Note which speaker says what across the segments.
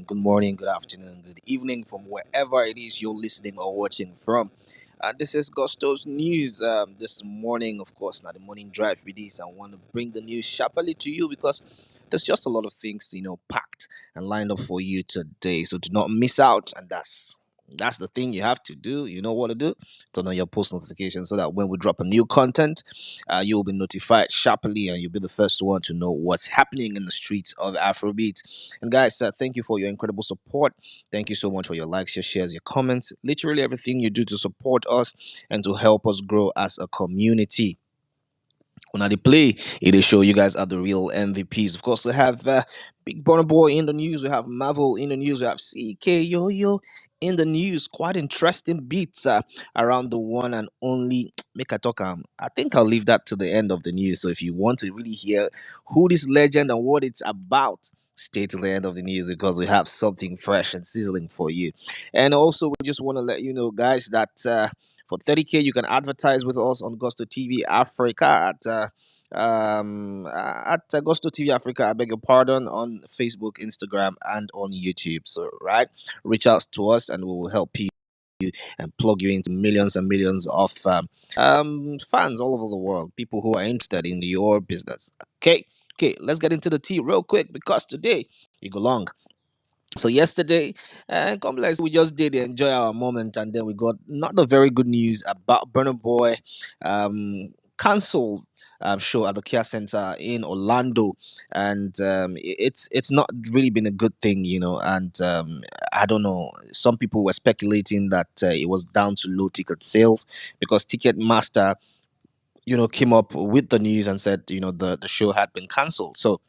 Speaker 1: good morning, good afternoon, good evening from wherever it is you're listening or watching from. This is Gusto's news this morning. Of course, now the morning drive with this. I want to bring the news sharply to you because there's just a lot of things, packed and lined up for you today. So do not miss out. And that's the thing you have to do. You know what to do? Turn on your post notifications so that when we drop a new content, you'll be notified sharply and you'll be the first one to know what's happening in the streets of Afrobeat. And guys, thank you for your incredible support. Thank you so much for your likes, your shares, your comments, literally everything you do to support us and to help us grow as a community. When I play, it will show you guys are the real MVPs. Of course, we have Big Burna Boy in the news. We have Mavo in the news. We have CKay in the news. Quite interesting beats around the one and only Make a talk. I think I'll leave that to the end of the news. So if you want to really hear who this legend and what it's about, stay till the end of the news because we have something fresh and sizzling for you. And also, we just want to let you know, guys, that for 30K, you can advertise with us on Gusto TV Africa at Gusto TV Africa. I beg your pardon, on Facebook, Instagram, and on YouTube. So, right, reach out to us and we will help you and plug you into millions and millions of fans all over the world, people who are interested in your business. Okay, let's get into the tea real quick because today you go long. So yesterday, complex, we just did enjoy our moment, and then we got not the very good news about Burna Boy, cancelled show at the Kia Center in Orlando, and it's not really been a good thing, And I don't know. Some people were speculating that it was down to low ticket sales because Ticketmaster, came up with the news and said, the show had been cancelled. So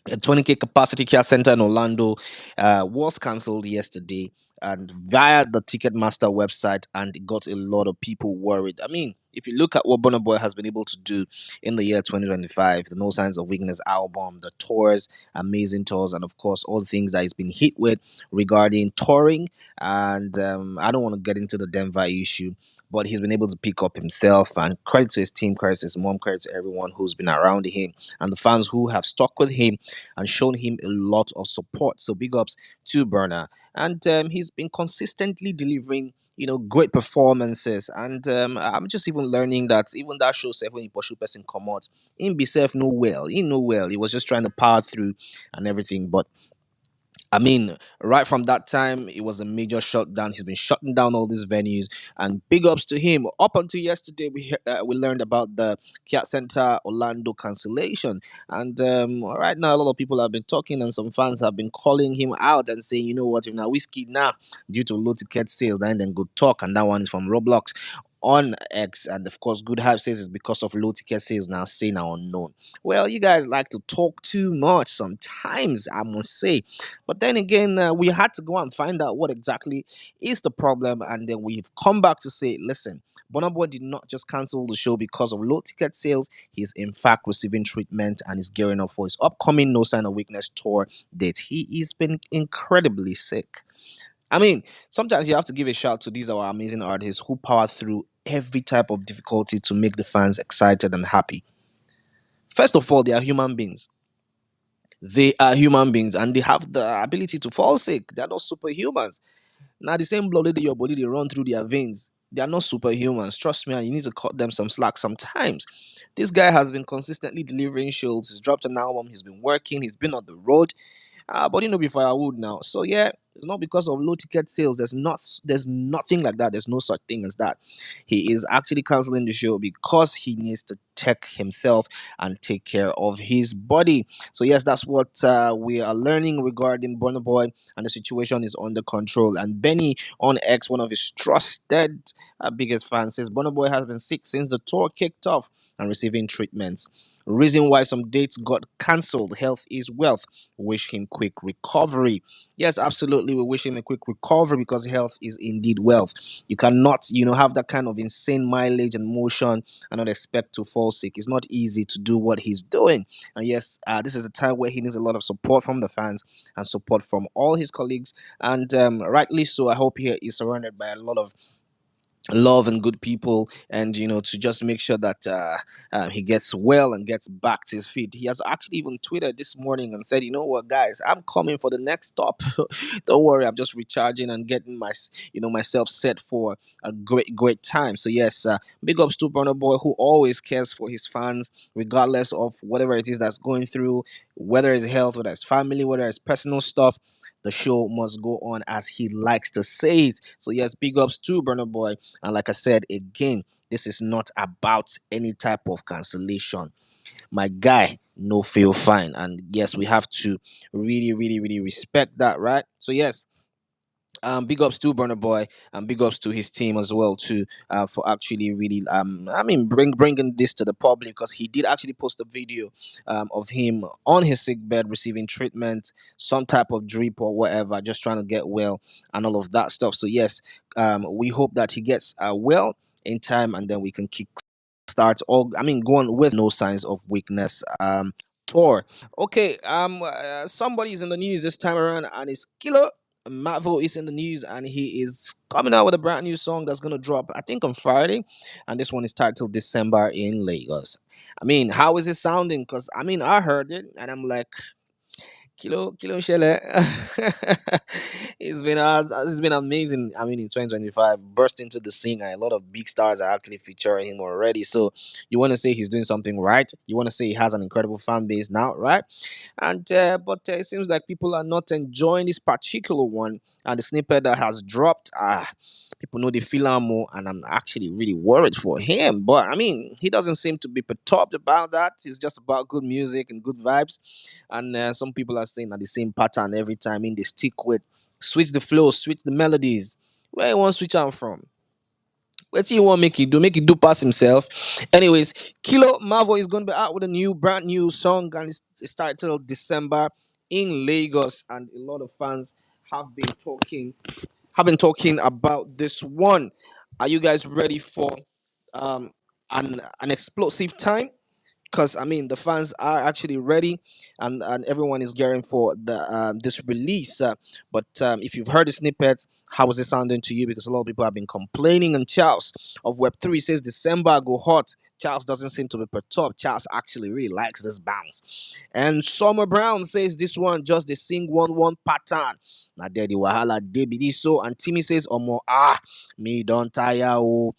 Speaker 1: a 20K capacity care center in Orlando was cancelled yesterday and via the Ticketmaster website, and it got a lot of people worried. I mean, if you look at what Burna Boy has been able to do in the year 2025, the No Signs of Weakness album, the tours, amazing tours, and of course, all the things that he's been hit with regarding touring. And I don't want to get into the Denver issue, but he's been able to pick up himself, and credit to his team, credit to his mom, credit to everyone who's been around him and the fans who have stuck with him and shown him a lot of support. So big ups to Burner. And he's been consistently delivering, great performances. And I'm just even learning that even that show self when he pursue person come out, him be self know well. He know well. He was just trying to power through and everything. But I mean, right from that time, it was a major shutdown. He's been shutting down all these venues, and big ups to him. Up until yesterday, we learned about the Kiat Center Orlando cancellation, and right now, a lot of people have been talking, and some fans have been calling him out and saying, you know what, if now whiskey now due to low ticket sales, then good talk, and that one is from Roblox on X, and of course, Good Hype says it's because of low ticket sales now, say now unknown. Well, you guys like to talk too much sometimes, I must say. But then again, we had to go and find out what exactly is the problem, and then we've come back to say, listen, Burna Boy did not just cancel the show because of low ticket sales. He's in fact receiving treatment and is gearing up for his upcoming No Sign of Weakness tour date. He is been incredibly sick. I mean, sometimes you have to give a shout to these our amazing artists who power through every type of difficulty to make the fans excited and happy. First of all, they are human beings. They are human beings and they have the ability to fall sick. They are not superhumans. Now, the same blood that your body they run through their veins. They are not superhumans. Trust me, and you need to cut them some slack sometimes. This guy has been consistently delivering shows. He's dropped an album. He's been working. He's been on the road. But be firewood now. So yeah, it's not because of low ticket sales. There's nothing like that. There's no such thing as that. He is actually canceling the show because he needs to check himself and take care of his body. So yes, that's what we are learning regarding Burna Boy, and the situation is under control. And Benny on X, one of his trusted biggest fans, says Burna Boy has been sick since the tour kicked off and receiving treatments. Reason why some dates got cancelled. Health is wealth. Wish him quick recovery. Yes, absolutely. We wish him a quick recovery because health is indeed wealth. You cannot, have that kind of insane mileage and motion and not expect to fall sick. It's not easy to do what he's doing. And yes, this is a time where he needs a lot of support from the fans and support from all his colleagues. And rightly so, I hope he is surrounded by a lot of love and good people, and to just make sure that he gets well and gets back to his feet. He has actually even tweeted this morning and said, you know what, guys, I'm coming for the next stop. Don't worry, I'm just recharging and getting myself set for a great time. So yes, big ups to Burna Boy, who always cares for his fans regardless of whatever it is that's going through, whether it's health, whether it's family, whether it's personal stuff. The show must go on, as he likes to say it. So yes, big ups to Burna Boy. And like I said again, this is not about any type of cancellation. My guy, no feel fine. And yes, we have to really, really, really respect that, right? So yes, big ups to Burner Boy, and big ups to his team as well too, for actually really bringing this to the public, because he did actually post a video of him on his sick bed receiving treatment, some type of drip or whatever, just trying to get well and all of that stuff. So yes, we hope that he gets well in time, and then we can kick start all go on with no signs of weakness tour. Okay, somebody is in the news this time around, and it's Killer Mavo is in the news, and he is coming out with a brand new song that's gonna drop, I think, on Friday, and this one is titled December in Lagos. How is it sounding? Because I heard it, and I'm like, Kilo Shele. It's been amazing. In 2025, burst into the scene, and a lot of big stars are actually featuring him already. So you want to say he's doing something right? You want to say he has an incredible fan base now, right? And but it seems like people are not enjoying this particular one, and the snippet that has dropped. People know the feel am more, and I'm actually really worried for him. But he doesn't seem to be perturbed about that. It's just about good music and good vibes, and some people are saying that the same pattern every time. They stick with switch the flow, switch the melodies. Where you want switch out from? What do you want make it do? Make it do pass himself. Anyways, Kilo Mavo is going to be out with a brand new song, and it's titled December in Lagos, and a lot of fans have been talking about this one. Are you guys ready for um an explosive time? Because the fans are actually ready, and everyone is gearing for the this release. But if you've heard the snippet, how is it sounding to you? Because a lot of people have been complaining. And Charles of Web3 says December go hot. Charles doesn't seem to be perturbed. Charles actually really likes this bounce. And Summer Brown says this one just the sing one pattern. Now there the wahala dey be this so. And Timmy says Omo me don't tire oh.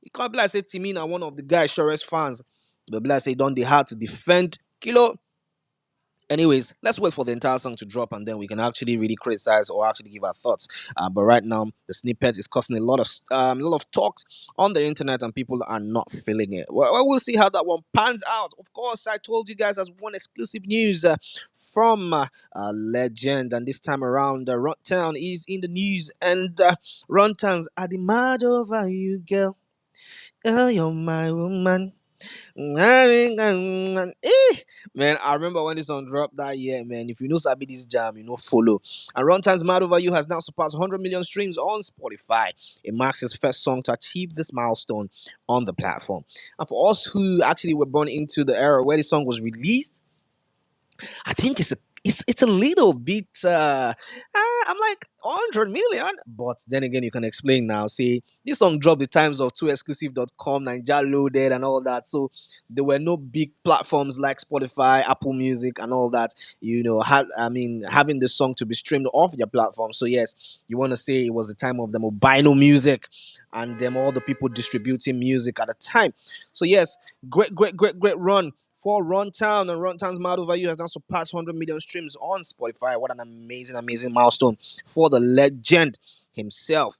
Speaker 1: You can't be like say Timmy na one of the guys surest fans. But be like say don't they hard to defend Kilo. Anyways, let's wait for the entire song to drop, and then we can actually really criticize or actually give our thoughts. But right now, the snippet is causing a lot of talks on the internet, and people are not feeling it. Well, we'll see how that one pans out. Of course, I told you guys as one exclusive news from Legend, and this time around, Runtown is in the news, and Runtown's "Are the mad over you, girl? Girl, you're my woman." Man, I remember when this song dropped that year, man. If you know Sabi this jam, follow. And Runtime's Mad Over You has now surpassed 100 million streams on Spotify. It marks his first song to achieve this milestone on the platform. And for us who actually were born into the era where the song was released, I think it's a little bit I'm like 100 million. But then again, you can explain now. See, this song dropped the times of 2exclusive.com, Ninja Loaded, and all that. So there were no big platforms like Spotify, Apple Music, and all that. Having the song to be streamed off your platform. So yes, you want to say it was the time of the mobile music, and them all the people distributing music at the time. So yes, great run for Runtown, and Runtown's Mad Over You has now surpassed 100 million streams on Spotify. What an amazing milestone for the legend himself.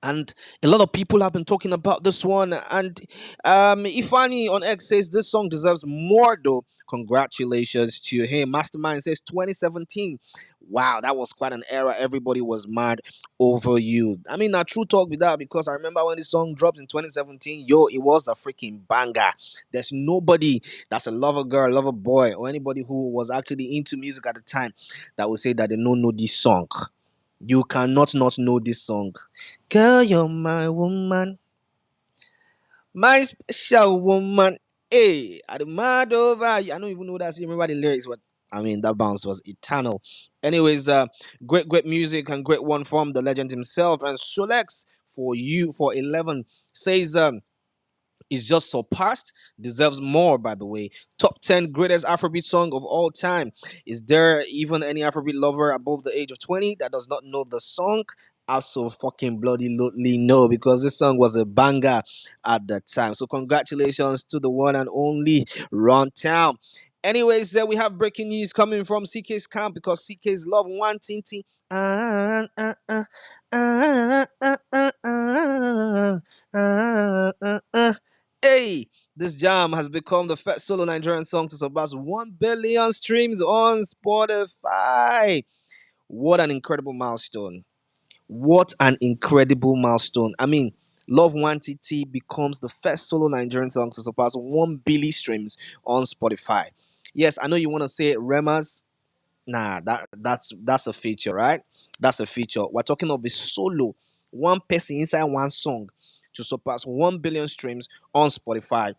Speaker 1: And a lot of people have been talking about this one. And Ifani on X says this song deserves more though. Congratulations to him. Mastermind says 2017. Wow, that was quite an era. Everybody was mad over you. Not true talk with that, because I remember when this song dropped in 2017, yo, it was a freaking banger. There's nobody that's a lover girl, lover boy, or anybody who was actually into music at the time that would say that they don't know this song. You cannot not know this song. Girl, you're my woman, my special woman. Hey, I'm mad over you. I don't even know that. You remember the lyrics, but that bounce was eternal. Anyways, great music and great one from the legend himself. And Solex for You for 11 says is just surpassed, deserves more, by the way. Top 10 greatest Afrobeat song of all time. Is there even any Afrobeat lover above the age of 20 that does not know the song? Also fucking bloody no, because this song was a banger at the time. So congratulations to the one and only Runtown. Anyways, we have breaking news coming from CK's camp because CK's Love Nwantiti. Ah, ah, ah, ah, ah, ah, ah, ah, ah, ah. Hey, this jam has become the first solo Nigerian song to surpass 1 billion streams on Spotify. What an incredible milestone. What an incredible milestone. I mean, Love Nwantiti becomes the first solo Nigerian song to surpass 1 billion streams on Spotify. Yes, I know you want to say Remas. Nah, that's a feature, right? That's a feature. We're talking of a solo, one person inside one song to surpass 1 billion streams on Spotify.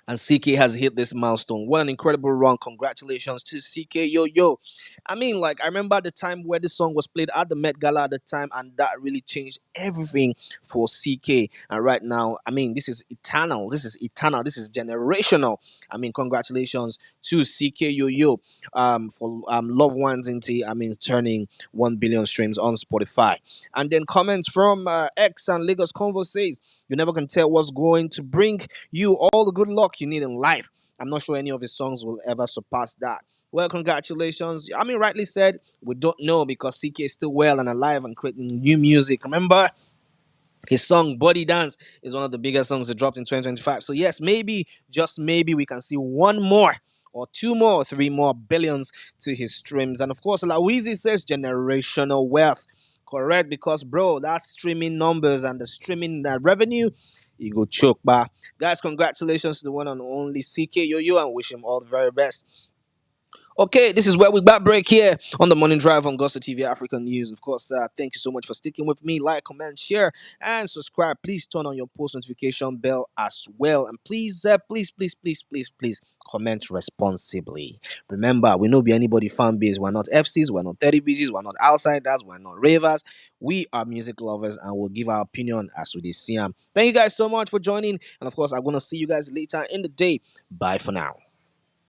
Speaker 1: And CK has hit this milestone. What an incredible run. Congratulations to CK Yo Yo. I mean, like, I remember the time where this song was played at the Met Gala at the time, and that really changed everything for CK. And right now, I mean, this is eternal. This is eternal. This is generational. I mean, congratulations to CK Yo Yo for Love Ones into, I mean, turning 1 billion streams on Spotify. And then comments from X and Lagos Convo says, you never can tell what's going to bring you all the good luck you need in life. I'm not sure any of his songs will ever surpass that. Well, congratulations. I mean, rightly said, we don't know because CK is still well and alive and creating new music. Remember, his song Body Dance is one of the biggest songs that dropped in 2025. So, yes, maybe, just maybe, we can see one more or two more or three more billions to his streams. And of course, Lawizi says generational wealth. Correct, because, bro, that's streaming numbers and the streaming revenue, you go choke, bah. Guys, congratulations to the one and only CK Yo Yo and wish him all the very best. Okay, this is where we back break here on the morning drive on Gossip TV African News. Of course, thank you so much for sticking with me. Like, comment, share, and subscribe. Please turn on your post notification bell as well. And please, please comment responsibly. Remember, we no be anybody fan base. We're not FCs, we're not 30 BGs, we're not outsiders, we're not ravers. We are music lovers and we'll give our opinion as we see them. Thank you guys so much for joining. And of course, I'm going to see you guys later in the day. Bye for now.